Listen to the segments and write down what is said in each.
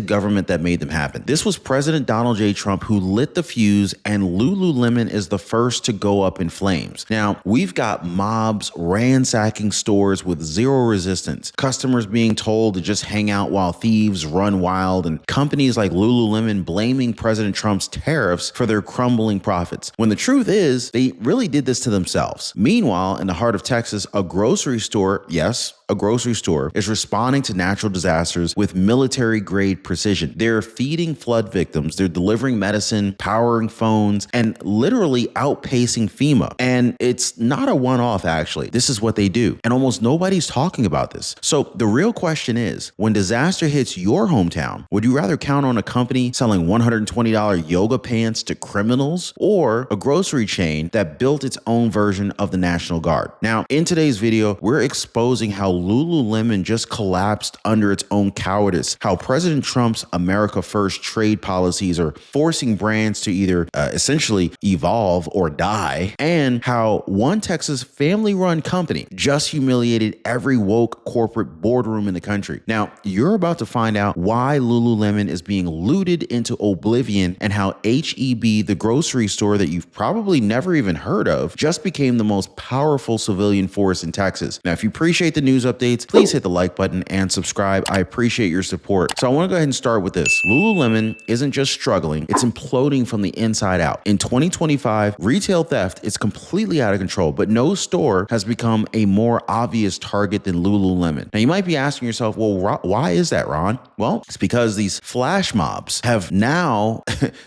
government that made them happen. This was President Donald J. Trump who lit the fuse, and Lululemon is the first to go up in flames. Now, we've got mobs ransacking stores with zero resistance, customers being told to just hang out while thieves run wild, and companies like Lululemon blaming President Trump's tariffs for their crumbling profits, when the truth is they really did this to themselves. Meanwhile, in the heart of Texas, a grocery store, yes, a grocery store, is responding to natural disasters with military-grade precision. They're feeding flood victims, they're delivering medicine, powering phones, and literally outpacing FEMA. And it's not a one-off, actually. This is what they do. And almost nobody's talking about this. So the real question is, when disaster hits your hometown, would you rather count on a company selling $120 yoga pants to criminals, or a grocery chain that built its own version of the National Guard? Now, in today's video, we're exposing how Lululemon just collapsed under its own cowardice, how President Trump's America First trade policies are forcing brands to either essentially evolve or die, and how one Texas family-run company just humiliated every woke corporate boardroom in the country. Now, you're about to find out why Lululemon is being looted into oblivion, and how HEB, the grocery store that you've probably never even heard of, just became the most powerful civilian force in Texas. Now, if you appreciate the news updates, please hit the like button and subscribe. I appreciate your support. So I want to go ahead and start with this. Lululemon isn't just struggling, it's imploding from the inside out. In 2025, retail theft is completely out of control, but no store has become a more obvious target than Lululemon. Now, you might be asking yourself, well, why is that, Ron? Well, it's because these flash mobs have now,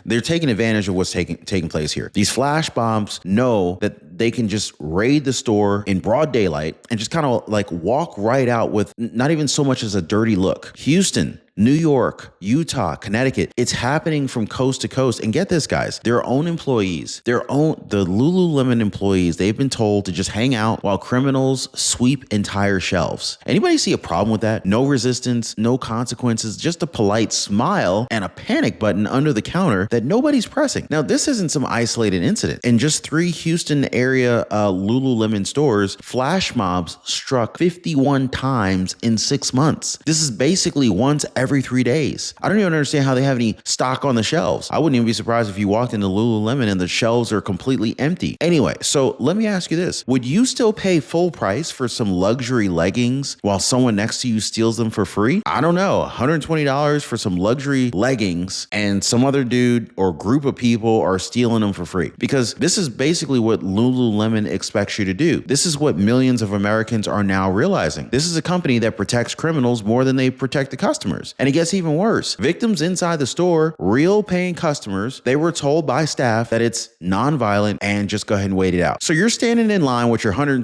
they're taking advantage of what's taking place here. These flash mobs know that they can just raid the store in broad daylight and just kind of like walk right out with not even so much as a dirty look. Houston, New York, Utah, Connecticut, it's happening from coast to coast. And get this, guys, their own employees, the Lululemon employees, they've been told to just hang out while criminals sweep entire shelves. Anybody see a problem with that? No resistance, no consequences, just a polite smile and a panic button under the counter that nobody's pressing. Now, this isn't some isolated incident. In just 3 Houston area Lululemon stores, flash mobs struck 51 times in 6 months. This is basically once every 3 days. I don't even understand how they have any stock on the shelves. I wouldn't even be surprised if you walked into Lululemon and the shelves are completely empty. Anyway, so let me ask you this. Would you still pay full price for some luxury leggings while someone next to you steals them for free? I don't know, $120 for some luxury leggings and some other dude or group of people are stealing them for free. Because this is basically what Lululemon expects you to do. This is what millions of Americans are now realizing. This is a company that protects criminals more than they protect the customers. And it gets even worse. Victims inside the store, real paying customers, they were told by staff that it's non-violent and just go ahead and wait it out. So you're standing in line with your $120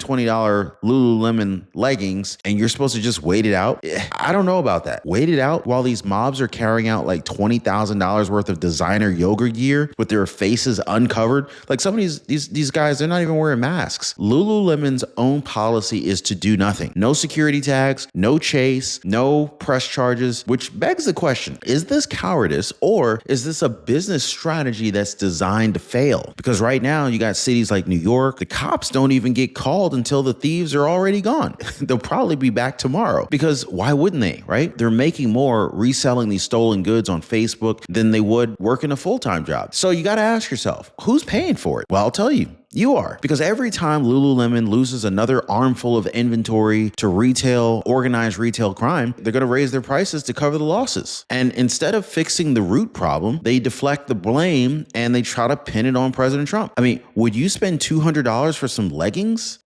Lululemon leggings and you're supposed to just wait it out? I don't know about that. Wait it out while these mobs are carrying out like $20,000 worth of designer yoga gear with their faces uncovered. Like some of these guys, they're not even wearing masks. Lululemon's own policy is to do nothing. No security tags, no chase, no press charges, which begs the question, is this cowardice or is this a business strategy that's designed to fail? Because right now you got cities like New York, the cops don't even get called until the thieves are already gone. They'll probably be back tomorrow because why wouldn't they, right? They're making more reselling these stolen goods on Facebook than they would working a full-time job. So you got to ask yourself, who's paying for it? Well, I'll tell you. You are. Because every time Lululemon loses another armful of inventory to organized retail crime, they're going to raise their prices to cover the losses. And instead of fixing the root problem, they deflect the blame and they try to pin it on President Trump. I mean, would you spend $200 for some leggings?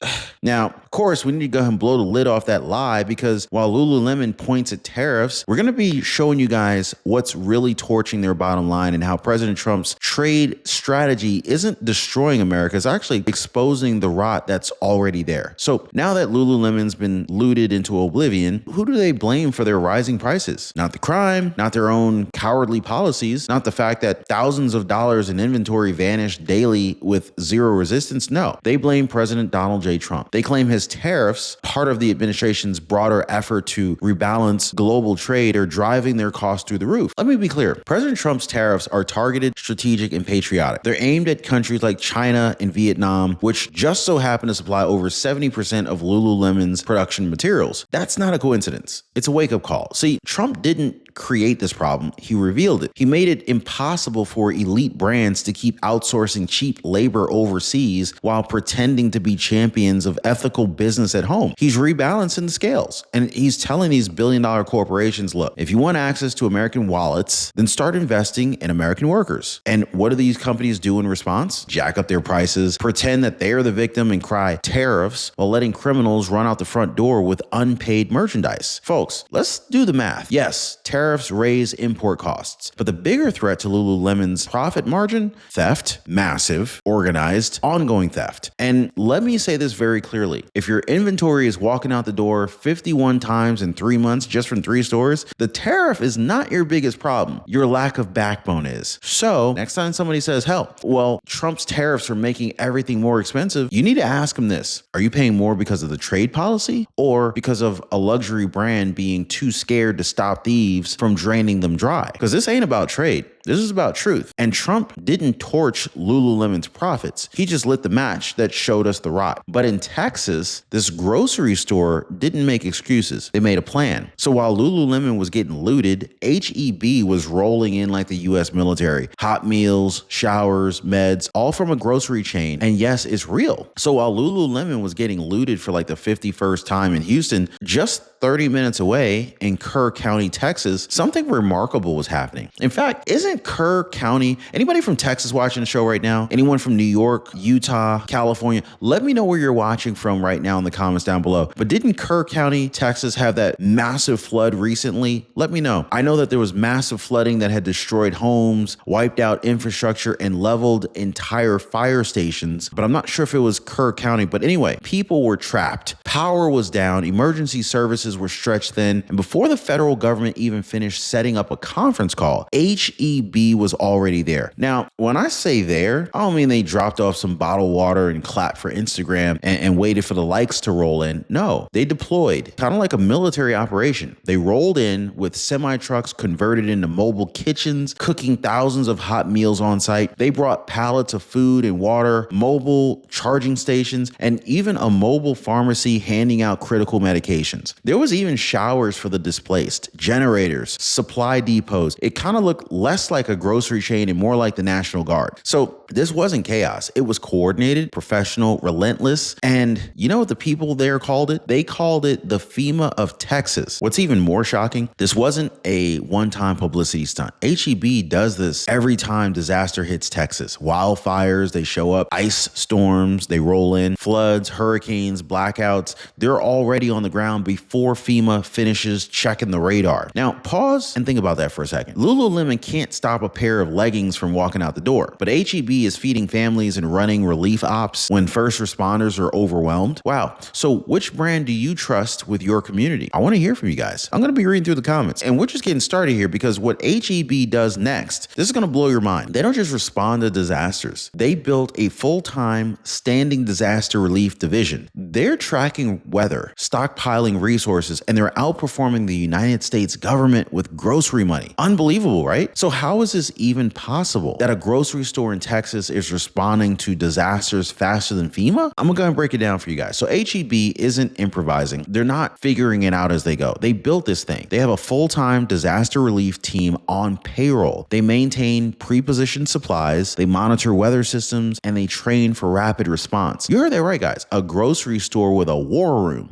Now, of course, we need to go ahead and blow the lid off that lie, because while Lululemon points at tariffs, we're going to be showing you guys what's really torching their bottom line and how President Trump's trade strategy isn't destroying America. It's actually exposing the rot that's already there. So now that Lululemon's been looted into oblivion, who do they blame for their rising prices? Not the crime, not their own cowardly policies, not the fact that thousands of dollars in inventory vanished daily with zero resistance. No, they blame President Donald J. Trump. They claim his tariffs, part of the administration's broader effort to rebalance global trade, are driving their costs through the roof. Let me be clear. President Trump's tariffs are targeted, strategic, and patriotic. They're aimed at countries like China and Vietnam, which just so happened to supply over 70% of Lululemon's production materials. That's not a coincidence. It's a wake-up call. See, Trump didn't create this problem, he revealed it. He made it impossible for elite brands to keep outsourcing cheap labor overseas while pretending to be champions of ethical business at home. He's rebalancing the scales, and he's telling these billion-dollar corporations, look, if you want access to American wallets, then start investing in American workers. And what do these companies do in response? Jack up their prices, pretend that they're the victim and cry tariffs while letting criminals run out the front door with unpaid merchandise. Folks, let's do the math. Yes, tariffs raise import costs, but the bigger threat to Lululemon's profit margin? Theft, massive, organized, ongoing theft. And let me say this very clearly. If your inventory is walking out the door 51 times in 3 months just from 3 stores, the tariff is not your biggest problem. Your lack of backbone is. So next time somebody says, hell, well, Trump's tariffs are making everything more expensive, you need to ask them this. Are you paying more because of the trade policy or because of a luxury brand being too scared to stop thieves from draining them dry? Because this ain't about trade. This is about truth. And Trump didn't torch Lululemon's profits. He just lit the match that showed us the rot. But in Texas, this grocery store didn't make excuses. They made a plan. So while Lululemon was getting looted, HEB was rolling in like the US military. Hot meals, showers, meds, all from a grocery chain. And yes, it's real. So while Lululemon was getting looted for like the 51st time in Houston, just 30 minutes away in Kerr County, Texas, something remarkable was happening. In fact, isn't Kerr County, anybody from Texas watching the show right now? Anyone from New York, Utah, California? Let me know where you're watching from right now in the comments down below. But didn't Kerr County, Texas have that massive flood recently? Let me know. I know that there was massive flooding that had destroyed homes, wiped out infrastructure, and leveled entire fire stations, but I'm not sure if it was Kerr County. But anyway, people were trapped. Power was down, emergency services were stretched thin, and before the federal government even finished setting up a conference call, HEB was already there. Now, when I say there, I don't mean they dropped off some bottled water and clapped for Instagram and waited for the likes to roll in. No, they deployed, kind of like a military operation. They rolled in with semi-trucks converted into mobile kitchens, cooking thousands of hot meals on site. They brought pallets of food and water, mobile charging stations, and even a mobile pharmacy handing out critical medications. There was even showers for the displaced, generators, supply depots. It kind of looked less like a grocery chain and more like the National Guard. So this wasn't chaos. It was coordinated, professional, relentless. And you know what the people there called it? They called it the FEMA of Texas. What's even more shocking, this wasn't a one-time publicity stunt. HEB does this every time disaster hits Texas. Wildfires, they show up, ice storms, they roll in, floods, hurricanes, blackouts. They're already on the ground before FEMA finishes checking the radar. Now, pause and think about that for a second. Lululemon can't stop a pair of leggings from walking out the door, but HEB is feeding families and running relief ops when first responders are overwhelmed. Wow. So which brand do you trust with your community? I want to hear from you guys. I'm going to be reading through the comments, and we're just getting started here because what HEB does next, this is going to blow your mind. They don't just respond to disasters. They built a full-time standing disaster relief division. They're tracking weather, stockpiling resources, and they're outperforming the United States government with grocery money. Unbelievable, right? So how is this even possible that a grocery store in Texas is responding to disasters faster than FEMA? I'm gonna go and break it down for you guys. So HEB isn't improvising. They're not figuring it out as they go. They built this thing. They have a full-time disaster relief team on payroll. They maintain pre-positioned supplies, they monitor weather systems, and they train for rapid response. You heard that right, guys. A grocery store with a war room.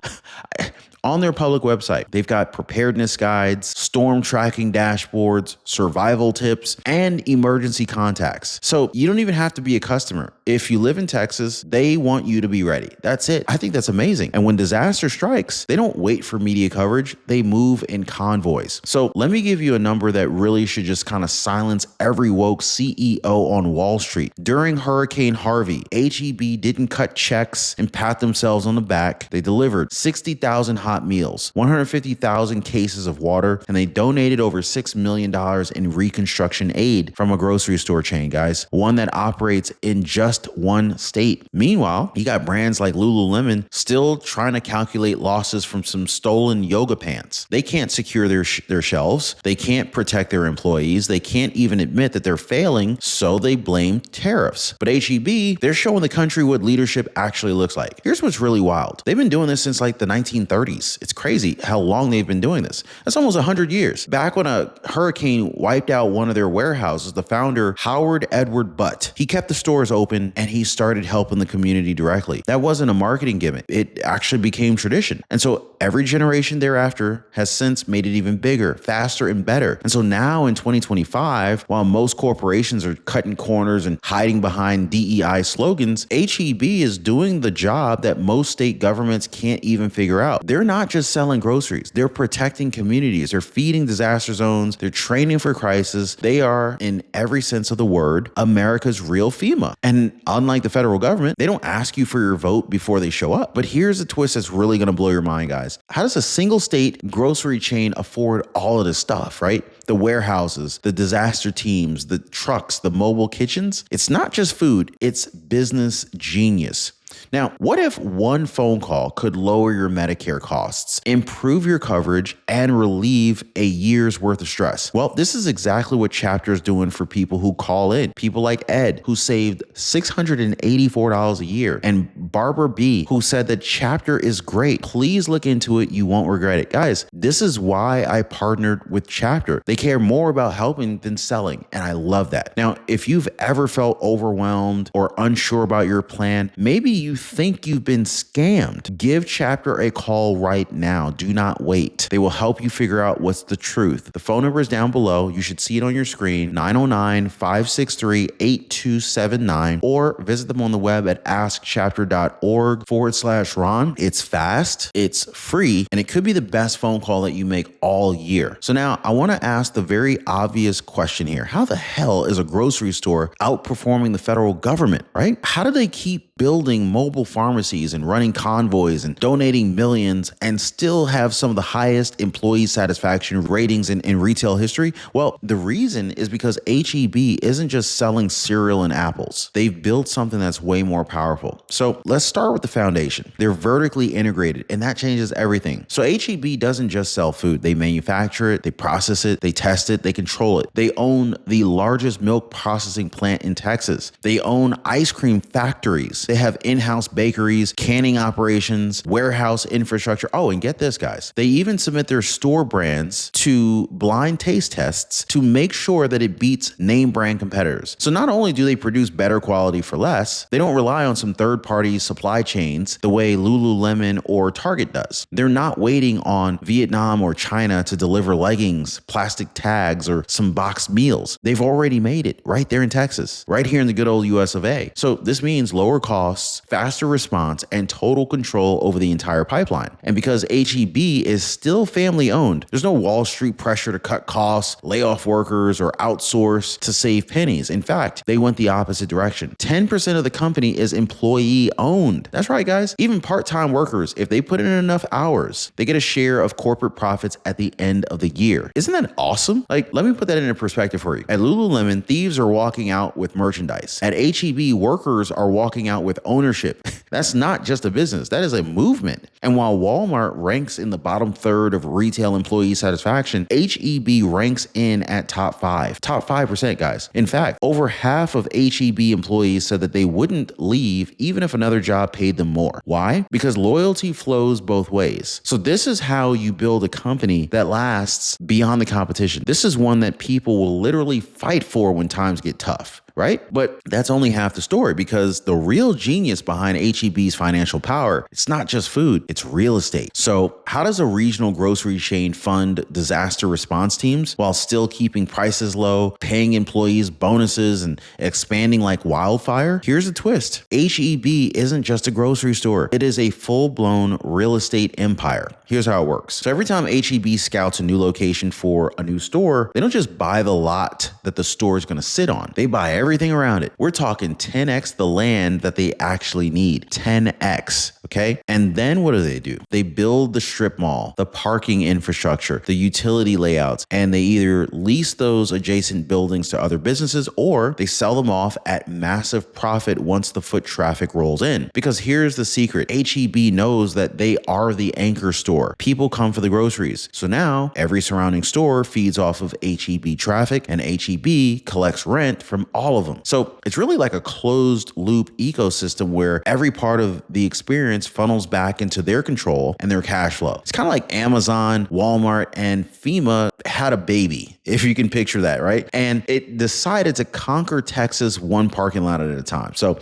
On their public website, they've got preparedness guides, storm tracking dashboards, survival tips, and emergency contacts. So you don't even have to be a customer. If you live in Texas, they want you to be ready. That's it. I think that's amazing. And when disaster strikes, they don't wait for media coverage. They move in convoys. So let me give you a number that really should just kind of silence every woke CEO on Wall Street. During Hurricane Harvey, HEB didn't cut checks and pat themselves on the back. They delivered 60,000 hot meals, 150,000 cases of water, and they donated over $6 million in reconstruction aid from a grocery store chain, guys. One that operates in just just one state. Meanwhile, you got brands like Lululemon still trying to calculate losses from some stolen yoga pants. They can't secure their shelves. They can't protect their employees. They can't even admit that they're failing, so they blame tariffs. But HEB, they're showing the country what leadership actually looks like. Here's what's really wild. They've been doing this since like the 1930s. It's crazy how long they've been doing this. That's almost 100 years. Back when a hurricane wiped out one of their warehouses, the founder, Howard Edward Butt, he kept the stores open and he started helping the community directly. That wasn't a marketing gimmick. It actually became tradition. And so every generation thereafter has since made it even bigger, faster, and better. And so now in 2025, while most corporations are cutting corners and hiding behind DEI slogans, HEB is doing the job that most state governments can't even figure out. They're not just selling groceries. They're protecting communities. They're feeding disaster zones. They're training for crisis. They are, in every sense of the word, America's real FEMA. And unlike the federal government, they don't ask you for your vote before they show up. But here's a twist that's really going to blow your mind, guys. How does a single state grocery chain afford all of this stuff, right? The warehouses, the disaster teams, the trucks, the mobile kitchens. It's not just food, it's business genius. Now, what if one phone call could lower your Medicare costs, improve your coverage, and relieve a year's worth of stress? Well, this is exactly what Chapter is doing for people who call in. People like Ed, who saved $684 a year, and Barbara B, who said that Chapter is great. Please look into it. You won't regret it. Guys, this is why I partnered with Chapter. They care more about helping than selling, and I love that. Now, if you've ever felt overwhelmed or unsure about your plan, maybe you think you've been scammed, give Chapter a call right now. Do not wait. They will help you figure out what's the truth. The phone number is down below. You should see it on your screen, 909-563-8279, or visit them on the web at askchapter.org/Ron. It's fast, it's free, and it could be the best phone call that you make all year. So now I want to ask the very obvious question here. How the hell is a grocery store outperforming the federal government, right? How do they keep building mobile pharmacies and running convoys and donating millions and still have some of the highest employee satisfaction ratings in retail history? Well, the reason is because HEB isn't just selling cereal and apples. They've built something that's way more powerful. So let's start with the foundation. They're vertically integrated, and that changes everything. So HEB doesn't just sell food. They manufacture it, they process it, they test it, they control it. They own the largest milk processing plant in Texas. They own ice cream factories. They have in-house bakeries, canning operations, warehouse infrastructure. Oh, and get this, guys. They even submit their store brands to blind taste tests to make sure that it beats name brand competitors. So not only do they produce better quality for less, they don't rely on some third-party supply chains the way Lululemon or Target does. They're not waiting on Vietnam or China to deliver leggings, plastic tags, or some boxed meals. They've already made it right there in Texas, right here in the good old US of A. So this means lower costs, faster response, and total control over the entire pipeline. And because HEB is still family owned, there's no Wall Street pressure to cut costs, lay off workers, or outsource to save pennies. In fact, they went the opposite direction. 10% of the company is employee owned. That's right, guys. Even part-time workers, if they put in enough hours, they get a share of corporate profits at the end of the year. Isn't that awesome? Like, let me put that into perspective for you. At Lululemon, thieves are walking out with merchandise. At HEB, workers are walking out with ownership. That's not just a business. That is a movement. And while Walmart ranks in the bottom third of retail employee satisfaction, HEB ranks in at top 5%, guys. In fact, over half of HEB employees said that they wouldn't leave even if another job paid them more. Why? Because loyalty flows both ways. So this is how you build a company that lasts beyond the competition. This is one that people will literally fight for when times get tough. Right? But that's only half the story, because the real genius behind HEB's financial power, it's not just food, it's real estate. So how does a regional grocery chain fund disaster response teams while still keeping prices low, paying employees bonuses, and expanding like wildfire? Here's a twist. HEB isn't just a grocery store. It is a full-blown real estate empire. Here's how it works. So every time HEB scouts a new location for a new store, they don't just buy the lot that the store is going to sit on. They buy everything everything around it. We're talking 10x the land that they actually need. 10x. Okay. And then what do? They build the strip mall, the parking infrastructure, the utility layouts, and they either lease those adjacent buildings to other businesses or they sell them off at massive profit once the foot traffic rolls in. Because here's the secret. HEB knows that they are the anchor store. People come for the groceries. So now every surrounding store feeds off of HEB traffic and HEB collects rent from all of them. So it's really like a closed loop ecosystem where every part of the experience funnels back into their control and their cash flow. It's kind of like Amazon, Walmart, and FEMA had a baby, if you can picture that, right? And it decided to conquer Texas one parking lot at a time. So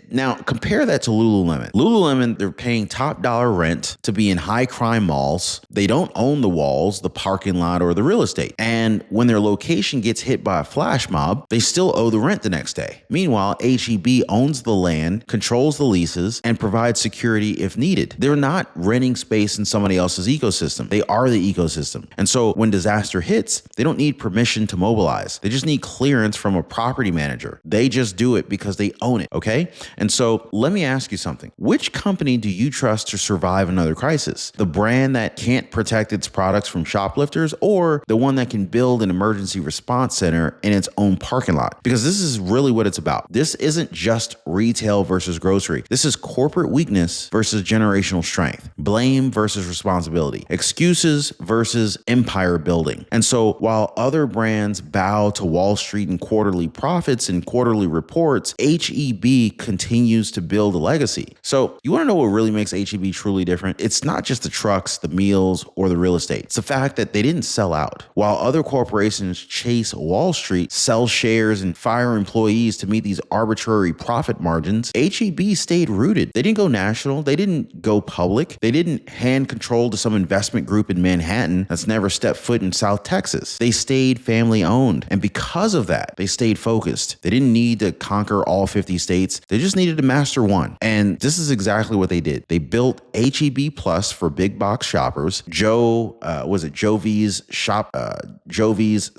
now compare that to Lululemon. Lululemon, they're paying top dollar rent to be in high crime malls. They don't own the walls, the parking lot, or the real estate. And when their location gets hit by a flash mob, they still owe the rent the next day. Meanwhile, HEB owns the land, controls the leases, and provides security if needed. They're not renting space in somebody else's ecosystem. They are the ecosystem. And so when disaster hits, they don't need permission to mobilize. They just need clearance from a property manager. They just do it because they own it, okay? And so let me ask you something. Which company do you trust to survive another crisis? The brand that can't protect its products from shoplifters or the one that can build an emergency response center in its own parking lot? Because this is really what it's about. This isn't just retail versus grocery. This is corporate weakness versus generational strength. Blame versus responsibility. Excuses versus empire building. And so while other brands bow to Wall Street and quarterly profits and quarterly reports, HEB continues to build a legacy. So you want to know what really makes HEB truly different? It's not just the trucks, the meals, or the real estate. It's the fact that they didn't sell out. While other corporations chase Wall Street, sell shares, and fire employees to meet these arbitrary profit margins, HEB stayed rooted. They didn't go national. They didn't go public. They didn't hand control to some investment group in Manhattan that's never stepped foot in South Texas. They stayed family owned. And because of that, they stayed focused. They didn't need to conquer all 50 states. They just needed to master one. And this is exactly what they did. They built HEB Plus for big box shoppers. Jovi's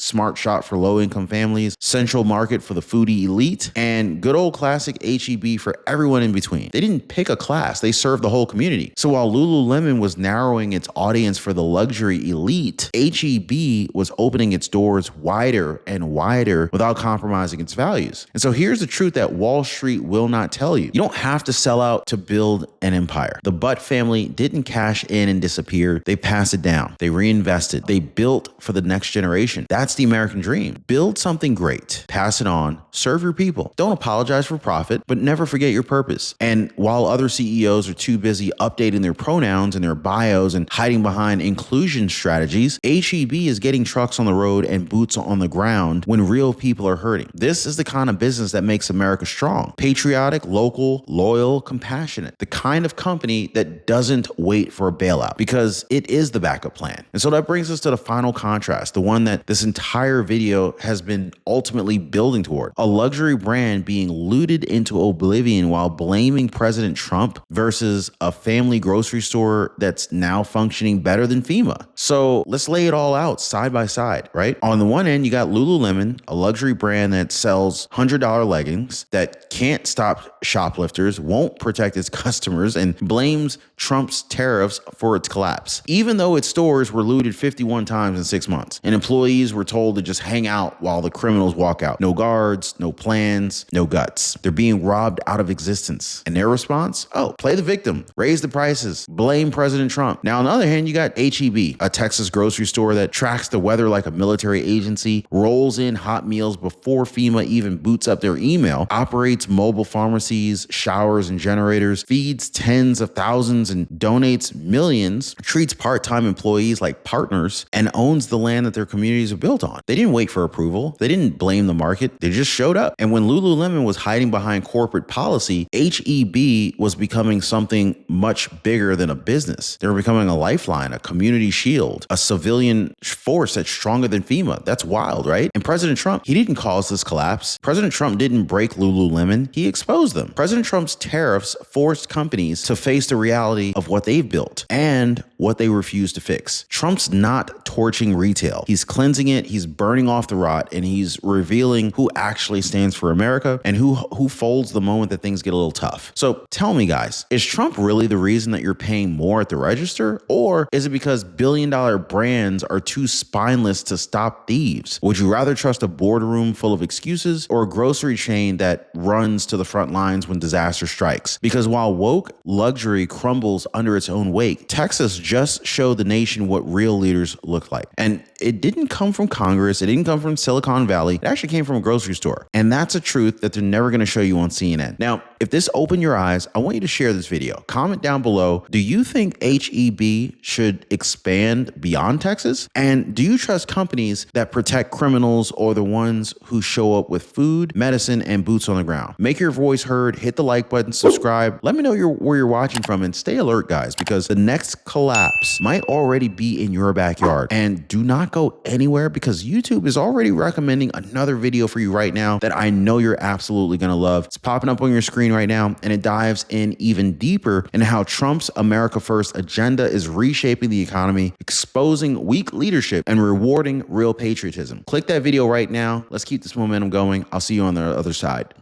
Smart Shop for low income families, Central Market for the foodie elite, and good old classic HEB for everyone in between. They didn't pick a class. They served the whole community. So while Lululemon was narrowing its audience for the luxury elite, HEB was opening its doors wider and wider without compromising its values. And so here's the truth that Wall Street will not tell you. You don't have to sell out to build an empire. The Butt family didn't cash in and disappear. They passed it down. They reinvested. They built for the next generation. That's the American dream. Build something great. Pass it on. Serve your people. Don't apologize for profit, but never forget your purpose. And while other CEOs are too busy updating their pronouns and their bios and hiding behind inclusion strategies, HEB is getting trucks on the road and boots on the ground when real people are hurting. This is the kind of business that makes America strong. Patriotic, local, loyal, compassionate. The kind of company that doesn't wait for a bailout because it is the backup plan. And so that brings us to the final contrast, the one that this entire video has been ultimately building toward. A luxury brand being looted into oblivion while blaming President Trump versus a family grocery store that's now functioning better than FEMA. So let's lay it all out side by side, right? On the one end, you got Lululemon, a luxury brand that sells $100 leggings that can't stop shoplifters, won't protect its customers, and blames Trump's tariffs for its collapse. Even though its stores were looted 51 times in 6 months, and employees were told to just hang out while the criminals walk out. No guards, no plans, no guts. They're being robbed out of existence. And their response? Oh, play the victim, raise the prices, blame President Trump. Now, on the other hand, you got HEB, a Texas grocery store that tracks the weather like a military agency, rolls in hot meals before FEMA even boots up their email, operates mobile pharmacies, showers and generators, feeds tens of thousands and donates millions, treats part-time employees like partners, and owns the land that their communities are built on. They didn't wait for approval. They didn't blame the market. They just showed up. And when Lululemon was hiding behind corporate policy, HEB was becoming something much bigger than a business. They were becoming a lifeline, a community shield, a civilian force that's stronger than FEMA. That's wild, right? And President Trump, he didn't cause this collapse. President Trump didn't break Lululemon. He exposed them. President Trump's tariffs forced companies to face the reality of what they've built and what they refuse to fix. Trump's not torching retail. He's cleansing it, he's burning off the rot, and he's revealing revealing who actually stands for America and who folds the moment that things get a little tough. So tell me, guys, is Trump really the reason that you're paying more at the register? Or is it because billion-dollar brands are too spineless to stop thieves? Would you rather trust a boardroom full of excuses or a grocery chain that runs to the front lines when disaster strikes? Because while woke luxury crumbles under its own weight, Texas just showed the nation what real leaders look like. And it didn't come from Congress. It didn't come from Silicon Valley. It actually came from a grocery store. And that's a truth that they're never going to show you on CNN. Now, if this opened your eyes, I want you to share this video. Comment down below. Do you think HEB should expand beyond Texas? And do you trust companies that protect criminals or the ones who show up with food, medicine, and boots on the ground? Make your voice heard. Hit the like button, subscribe. Let me know where you're watching from, and stay alert, guys, because the next collapse might already be in your backyard. And do not go anywhere, because YouTube is already recommending another video for you right now that I know you're absolutely going to love. It's popping up on your screen right now, and it dives in even deeper into how Trump's America First agenda is reshaping the economy, exposing weak leadership, and rewarding real patriotism. Click that video right now. Let's keep this momentum going. I'll see you on the other side.